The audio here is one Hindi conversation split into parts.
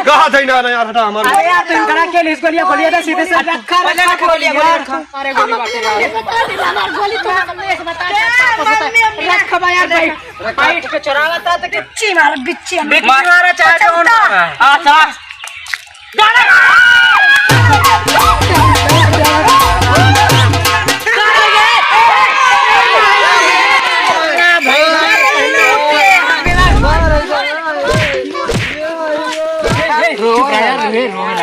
कहा थे ना यार हटा हमारा। अरे यार तुम करा के इसको लिया गोलियां तो सीधे से रखा गोली रखा। अरे गोली बाटे गोली तो हमने से बता रख भाई यार फाइट के चुरावा था तो बिच्ची मारा चाहे कौन हां था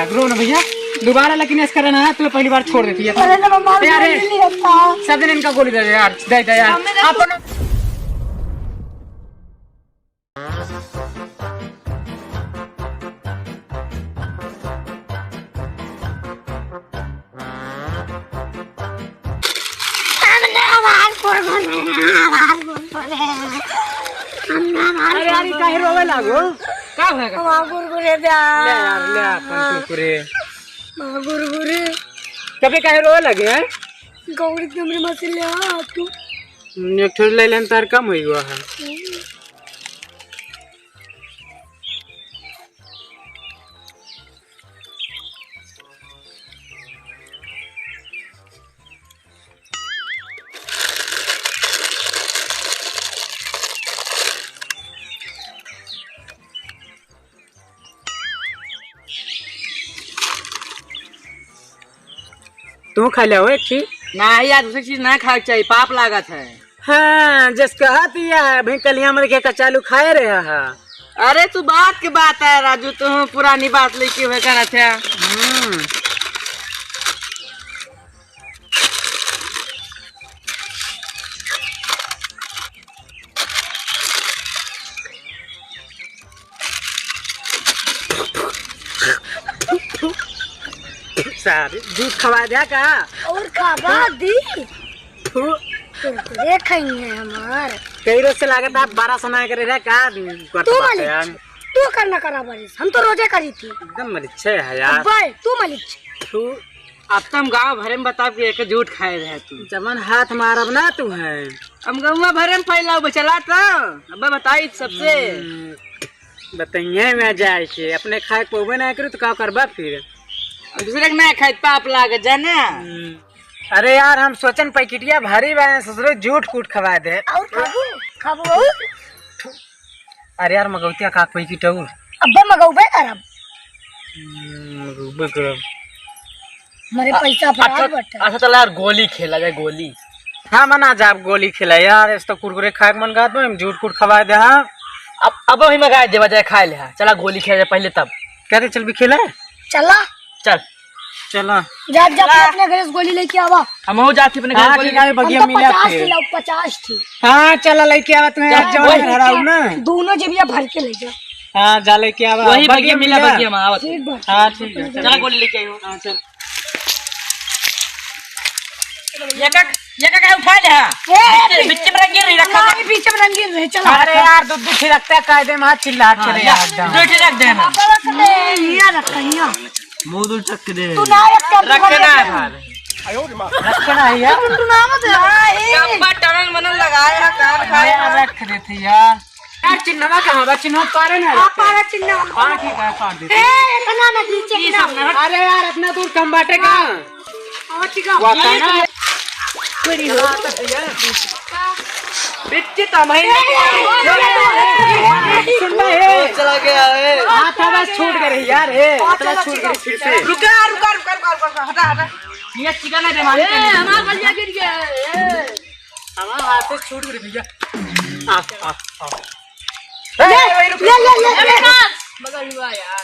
रो ना भैया दोबारा लेकिन ऐसा करना है तो पहली बार छोड़ देती है यार सब दिन इनका गोली दे यार दे दे यार अपन अरे यार काहे रोवे लागो का होगा गुरगुरे दे ले यार ले अपन कुरकुरे गुरगुरे कभी काहे रोवे लगे हैं गौरी तुमरे मसले आ तू एक थोड़ी ले लेन तार कम होई हुआ है तू खा लिया हो एक चीज ना यार दूसरी चीज ना खाना चाहिए पाप लागत है। हाँ जिस कहा दिया है भाई कलिया मर के कचालू खाए रहे है। अरे तू बात के बात है राजू तू पुरानी बात लेके हुए कहना था। सारे दूध खवा दिया का और खावा दी कुरकुरे खाएंगे हमार कई रोज से लागत आप 12 समय करे रहे का तू मलिक तू करना करा बारिश हम तो रोजे करी थी एकदम मलिच्छे है यार भाई तू मलिक तू अब तो हम गाँव भरे में बता के एक झूठ खाए रहे तू जमन हाथ मारब ना तू है हम गाँव भरे में फैलाओ चला था अब बताई सबसे बताइए मैं जाए के अपने खाए पोबे ना करू तो का करबा फिर दूसरे के ना खाए पाप लागत जाने। अरे यार हम सोचन पैकेटिया भारी बाय ससुर झूठ कूट खवा दे और खाबू खाबू अरे यार मगौतिया का पैकेट और अब्बा मगौबे करब मगौबे करब हमारे पैसा फरार बटा अच्छा चला यार गोली खेला जाए गोली। हाँ मना जा गोली खिला यार इस तो कुरकुरे खाए मन गा दो हम झूठ कूट खवा दे। हाँ अब ही मंगा दे बजाय खाए ले चला गोली खेला जाए पहले तब क्या चल भी खेला चला चल चला जा जा अपने घर से गोली लेके आवा हम हो जाती अपने घर गोली का बगिया मिला 50 थी हाँ चला लेके आवा तुम्हें आज जवान हराऊ ना दोनों जबिया भर के ले जा। हाँ जा लेके आवा वही बगिया मिला बगिया में आवत हाँ ठीक है चला गोली लेके आयो। हाँ चल ये का उठा ले बीच में रंगीन रखा हमारे पीछे में रंगीन रहे चला। अरे यार दूध भी छिड़कता है कायदे में हाथ चिल्ला चले यार दूध रख देना ये रखा ये मुंह दूर चक दे तू ना रखना है रखना है यार तू ना मत कब्बा टनल मनल लगाया है कान खाया रख देते यार चिन्हवा कहाँ बा चिन्ह पारे ना आप पारा चिन्ह हाँ ठीक है पार देते ए कना ना नीचे ना अरे यार अपना दूर कम बाटे का और ठीक है पूरी हो बिच्ची तमहीने सुन बे चला गया है हाथ बस छूट गई यार हे हाथ छूट गई फिर से रुका रुका रुका रुका हटा हटा ये चिकन है बेमानी हमारा गलिया गिर गया हमारा हाथ से छूट गई भैया आ ले बगल हुआ यार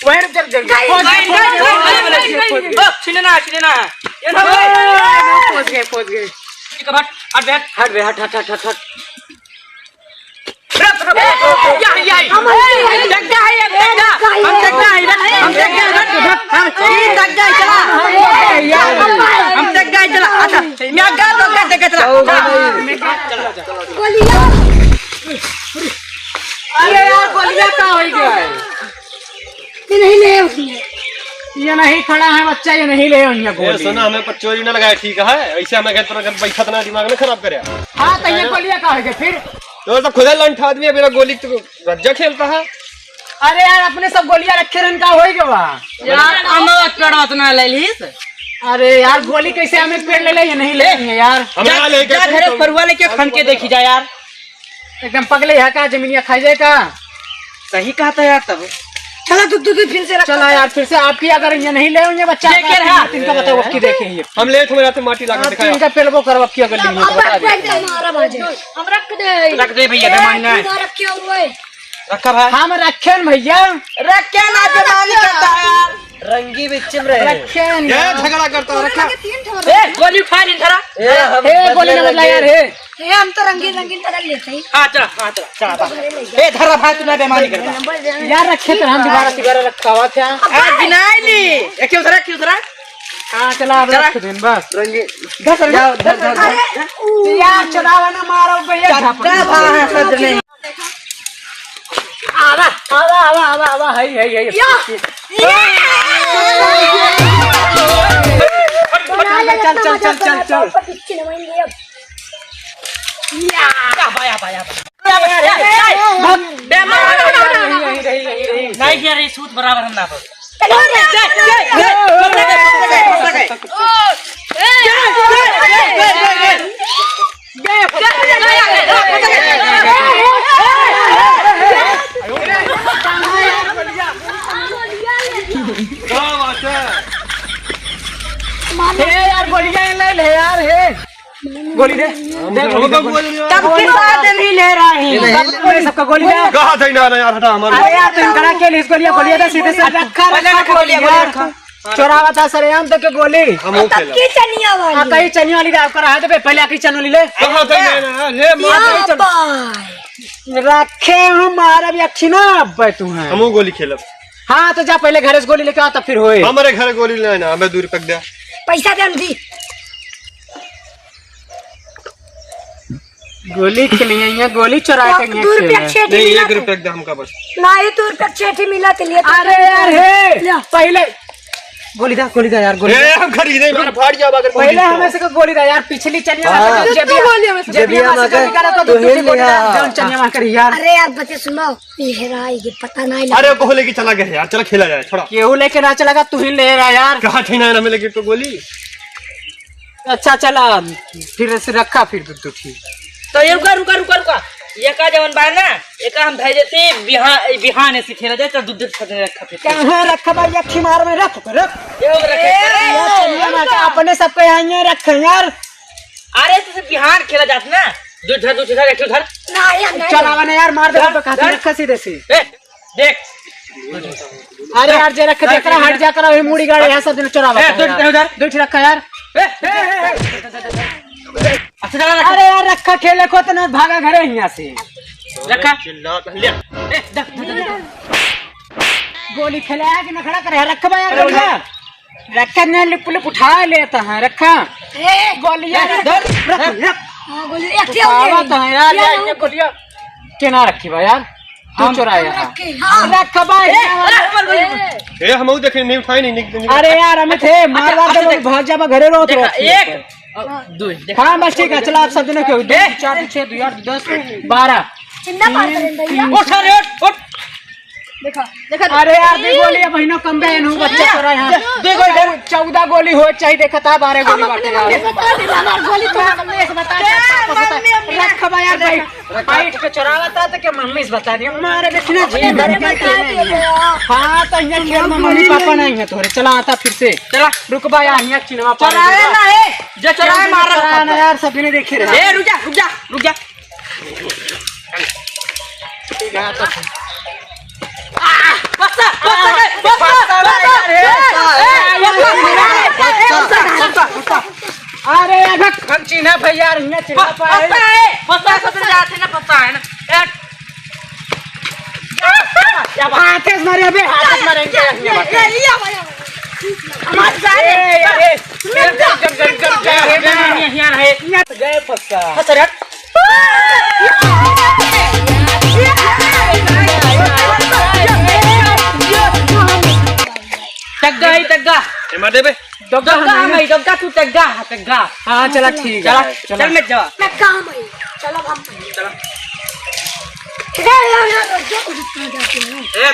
वहीं रुक जल्दी छिलना ये ना पहुंच गए हट बे हट हट हट हट हट ये नहीं खड़ा है बच्चा ये नहीं ले गोली सुना हमें पर चोरी न लगाए ठीक है ऐसे हमें बैठा ना दिमाग न खराब करे। हाँ तो ये गोलियां का है फिर तो खुदा लंठ आदमी है, मेरा गोली तो रज्जा खेलता है। अरे यार अपने सब गोलियां रखे रहन का होई के बा यार अमवत पेड़वा तो ना ले लीस। अरे यार गोली कैसे हमें पेड़ ले या नहीं ले यार। हमें लेके जा घरे फरुआ लेके खन के देखी जा यार। एकदम पगले है का जमीनिया खाई जाए का। सही कहा था यार तब। चलो तू फिर से रख। चला यार फिर से आपकी अगर ये नहीं ले ये बच्चा देखे रहा। इनका बताओ वक्की देखे ये हम ले तुम्हारे हाथ में माटी लाके आपकी दिखाया। इनका पेलबो करब की अगर नहीं तो बता दे। हमारा बाजे हम रख दे भैया बेमान ना रखे हुए रखा भाई। हम रखेन भैया रख के ना बेमानी करता है यार। रंगी बिचम रहे रखेन ये झगड़ा करता है, रखा। ए गोली उठा ली धरा। हे गोली ना बदला यार हे ये हम तो रंगीन तरह लेते हैं। हां चला ए धरा भाई तू ना बेमानी करता यार रखे तो हम दोबारा सिगारा रखा हुआ था। आ गिनाई ली ए क्यों धरा हां चला अब रख देन बस रंगी धर यार चलावा ना मारो भैया जा भाई सद नहीं। आवा है चल नहीं यार ये सूत बराबर हम ना पर क्या बात है? यार गोलियां ले यार हे गोली दे तब के बाद नहीं ले रहे हैं सबका गोली दे। कहा था ना यार, हटा हमारा। अरे यार तुम करा के लिए गोलियां दे सीधे से रखा गोलियां चोरावा था सर हम तो के गोली हम वो खेला। की चनिया वाली कई चनिया वाली आप करा है तो पहले आकी चनोली ले कहा था ना ले मार रखे हमारा भी अच्छी ना अब तू है। हम वो गोली खेलब। हाँ तो जा पहले घर से गोली लेके आ तब फिर होए। हमारे घर गोली लेना हमें दूर तक दे। पैसा दे दी गोली खेलिए गोली चुरा के दूर पे छेठी नहीं मिला 1 रुपया दे हमका बस। ना ही दूर पे छेठी मिला तो लिए। अरे यार हे पहले गोली दा यार गोली ए हम खरीदे मेरे फाड़ जा अगर पहले हमें से गोली दा यार पिछली चनिया जबिया में से निकाला तो दूसरी गोली जान चनिया में करी यार। अरे यार बच्चे सुनो ये पता नहीं लगा। अरे को लेके चला गया यार, चला खेला जाए थोड़ा। केहू लेके ना चलेगा तू ही ले रहा यार। कहा थे ना मिले की तो गोली। अच्छा चला फिर से रखा फिर तू ठीक। तो ये रुका ये का जवन बा ना एक हम भेज देते बिहान से खेला जाए तो दूध खदने रखा फिर कहां रखा भाई अच्छी मार में रख ये हो रखे चनिया में का अपने सब पे आएंगे रख यार। अरे तो बिहान खेला जात ना दूध धर एक धर ना यार चलावा ना यार मार दे पे काटी रखा सीधे से। ए देख अरे यार जे रख देख रहा हट जा कर वही मुड़ी गाड़ी है सब दिन चुरावा ए, दूध उधर। दूध रखा यार। अच्छा चला अरे यार रखा खेले को तो ना भागा घरे यहाँ से रखा चिल्ला लिया। गोली खिलाया कि नखड़ा करे रखा भाई अरे यार रखा ने लिप उठा लेता है रखा गोलियां रख गोली एक से आवा तो है यार ये गोलियां केना रखी बा यार तू चुराया रखा भाई। ए हम वो देखे नहीं उठाई नहीं। अरे यार हमें थे मार के भाग जा घरे रो तो एक दो हाँ बस ठीक है चला आप सब दिन क्यों 2 4 6 2 8 10 12 चिन्ना मार कर भैया उठ रे उठ देखा देखा। अरे यार दे गोली बहनों कम बहन हूँ बच्चे चोरा यहाँ 14 गोली हो चाहिए देखा था 12 गोली बाटे गोली तो रख भाई यार भाई फाइट के चोरावा था तो क्या मम्मी से बता दिया हमारे देखना जी। हाँ तो यहाँ खेल में मम्मी पापा नहीं है तोरे चला आता फिर से चला रुक भाई यहाँ चिनवा चलाए ना है जो चलाए मार रहा ना यार सभी ने देखे रहे। ए रुक जा अरे हम चिन्हा भैया यहाँ चिन्हा हाथ मारे अबे हाथ मारेंगे गए फंसा तग्गा मार दे बे। तग्गा तू तग्गा हाँ चला ठीक है चल मत जा मैं काम है चलो हम चला ए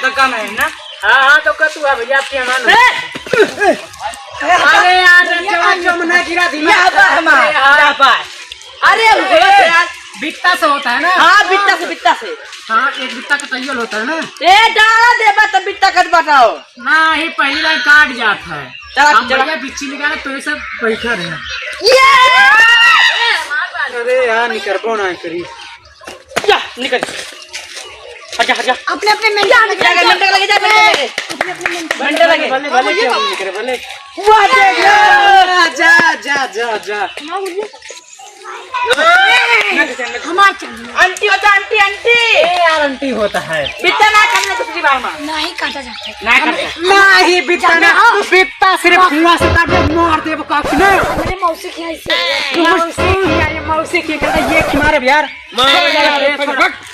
तो कम है ना। हाँ तो का तू है भैया आपके हमारे अरे यार जमुना गिरा अरे यार बित्ता से होता है ना। हाँ बित्ता से हाँ एक बित्ता का तैयल होता है ना। ए डाला देबा तब बित्ता कट बताओ ना ही पहली लाइन काट जाता है। हम भैया बिच्ची निकाले तो ये सब बैठा रहे। अरे यार निकल ना करी जा निकल हट जा अपने अपने मेंढक घंटे लगे जा घंटे लगे भले भले क्या निकले भले जा जा जा जा आंटी होता आंटी यार आंटी होता है। बित्ता ना करना दूसरी बार में नहीं काटा जाता है। ना करना नहीं बित्ता ना बित्ता सिर्फ हुआ से काट मार दे वो काट ना। मेरे मौसी की ऐसे मौसी की कहता ये मारे यार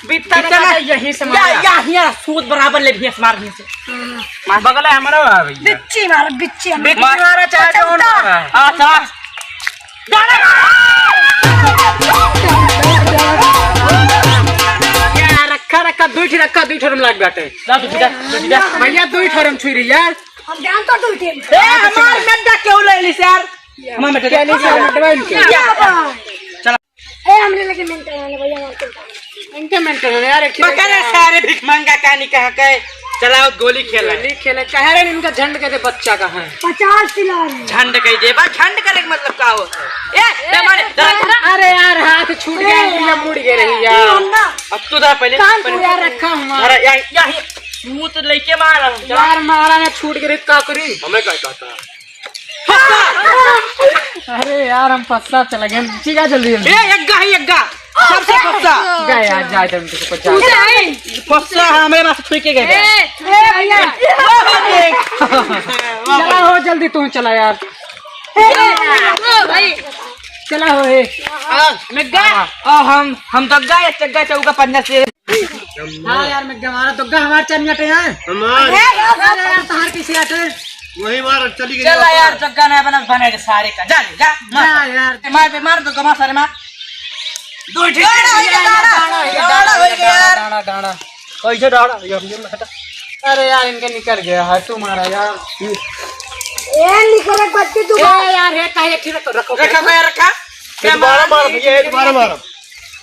बित्ता ना यही से मार या सूद बराबर ले भी मार से मार बगल है हमारा भैया बिच्ची मारो बिच्ची मारा चाहे कौन आ चला रखा दुई ठरम लाग बाटे भैया दुई ठरम छुरी यार। हम जान तो दूते ए हमार गड्ढा क्यों ले ली यार हमार बेटा क्या नहीं मटवाइन के चला ए हमने लगे मेंटेन वाले भैया मारते इनके मेंटेन यार एक बकरे सारे भिख मंगा कहानी कहा के चलाओ गोली खेला गोली खेले कह रहे इनका झंड के दे बच्चा का है 50 सिला रहे झंड कह दे बा झंड करे मतलब का हो ए मारे अरे यार हाथ छूट गया ये मुड़ गए रही यार। अब तू जरा पहले यार रखा हूं अरे यही मुंह तो लेके मार यार मारा ना छूट गए का करी हमें क्या कहता अरे यार हम फंसा चला गए चीगा जल्दी ए यग्गा सबसे फंसा गए यार जा जम को जा फंसा हमारे पास छुई के गए ए भैया चला हो जल्दी तू चला यार भाई चला हो ए नग्गा हम दग्गा या चग्गा चौका पन्ना से हां यार मैं हमारा तो हमार चनियाटे हैं हमार यार तहार किसी आटे वही मार चली गई चला यार चग्गा ना बना बना के सारे का जा जा यार मार तो गमा सारे मार दो ठीक डाना डाना कैसे डाड़ा ये अरे यार इनके निकल गया है तू मारा यार ए निकले बच्चे तू यार है काहे ठीक रखो रखा दोबारा मार भैया दोबारा मार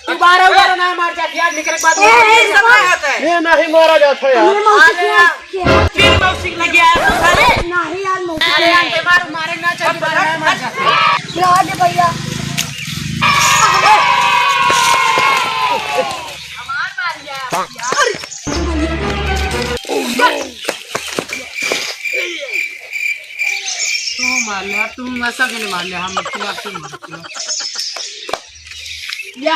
दोबारा ना मार जा यार निकल के बाद ये नहीं मारा जाता यार फिर मौसी लग गया तो साले नहीं यार मौसी अरे यार मारे ना चाहिए दोबारा ना मार जा खिला दे भैया तू मार ले तुम ऐसा क्यों नहीं मार ले हम आपसे मारते या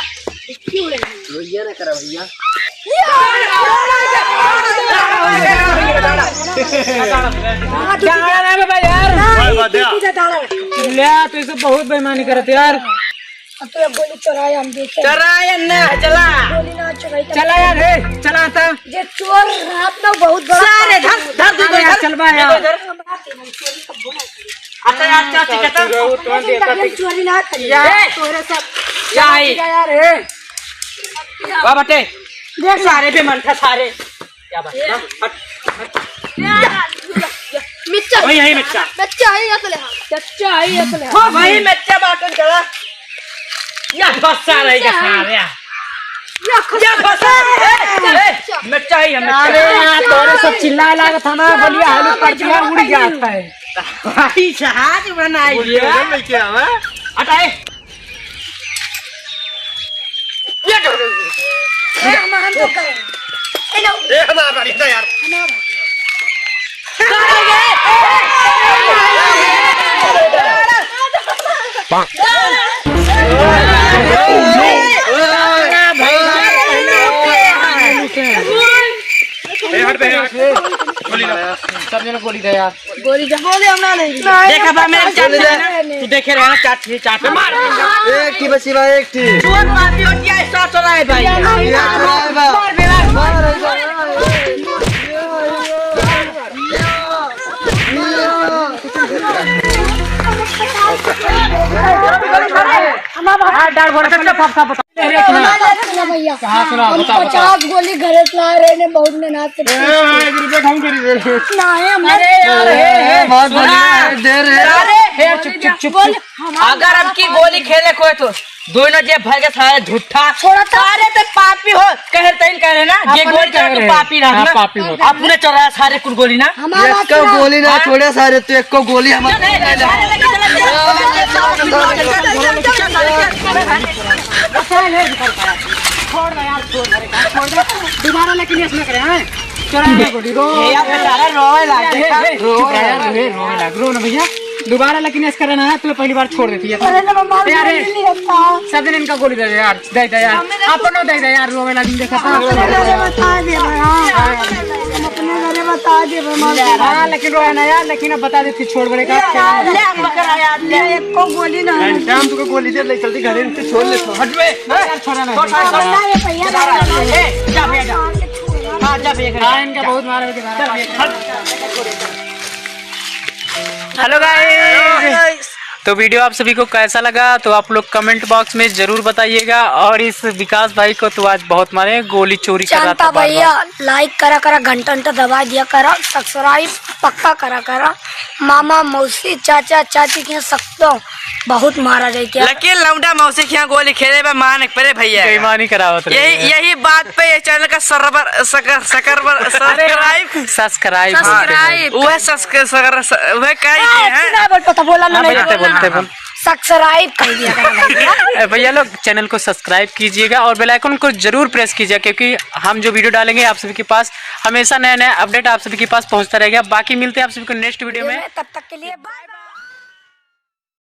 क्यों ले भैया ने करा भैया डाला ना भाई यार ले तू इसे बहुत बेईमानी करत यार अब तो गोली चलाया हम देख चराया ना चला गोली ना चलाई चला यार हे चला था जे चोर रात में बहुत बड़ा सारे धर दे यार चल बा यार अच्छा यार क्या कहता चोरी ना करी यार तोरे सब यही यार हे वाह बटे देख सारे पे मन था सारे क्या बात मिर्चा वही यही मिर्चा बच्चा है या तो ले बच्चा है या तो ले वही मिर्चा बाटन चला या बस्सा रहेगा सारे या बस्सा मिर्चा ही हम अरे यार तोरे सब चिल्लाए लागत था ना बोलिए हालू पर चिल्ला उड़ जाता है भाई जहाज बनाई बोल क्या है हटाए ये हम तो करें ए लो ए हमारा बारी था यार हट पे गोली ना सब जने गोली दे यार गोली जब बोले हमरा नहीं देखा बा मेरे चाट दे तू देखे रहा चाट पे मार एक की बची भाई एक की चोर मारती होती है ऐसा चला है भाई मार बेला डाल बोल सब सब बता भैया हम 50 गोली घरे से ला रहे ने बहुत मेहनत से नहीं हम चुप चुप अगर अब की गोली खेले कोई तो दोनों जे भगे सारे झूठा सारे तो पापी हो कह रहे ना ये गोली चला तो पापी रहा पापी हो आपने चोराया सारे कुल गोली ना एक गोली ना छोड़े सारे तो एक को गोली हमारे दोबारा लेकिन इसमें करे हैं चोरा गोली रो रो ना भैया दोबारा लेकिन ऐसा करना है तो पहली बार छोड़ देती है यार सब दिन इनका गोली दे यार दे दे यार अपनो दे दे यार रोवे लगी देखा बता दे अपने घरे बता दे हां लेकिन रोए ना यार लेकिन अब बता देती छोड़ बड़े का एक को गोली ना हम तुमको गोली दे ले जल्दी घरे से छोड़ ले हट में यार छोड़ा ना भैया जा भैया हां जा भैया हां इनका बहुत मारे के हेलो गाइस, तो वीडियो आप सभी को कैसा लगा तो आप लोग कमेंट बॉक्स में जरूर बताइएगा। और इस विकास भाई को तो आज बहुत मारे, गोली चोरी कर रहा था बार-बार। भैया लाइक करा घंटा दबा दिया करा, सब्सक्राइब पक्का करा। मामा मौसी चाचा चाची के सकतो बहुत मारा जाए क्या लेकिन लौंडा मौसी के यहाँ गोली खेले में मान पड़े भैया बेईमानी करावत यही बात पे ये चैनल का सब्सक्राइब वह सब्सक्राइब कर दिया करा भैया लोग चैनल को सब्सक्राइब कीजिएगा और बेल आइकन को जरूर प्रेस कीजिएगा, क्योंकि हम जो वीडियो डालेंगे आप सभी के पास हमेशा नया अपडेट आप सभी के पास पहुंचता रहेगा। बाकी मिलते हैं आप सभी को नेक्स्ट वीडियो में, तब तक के लिए बाय।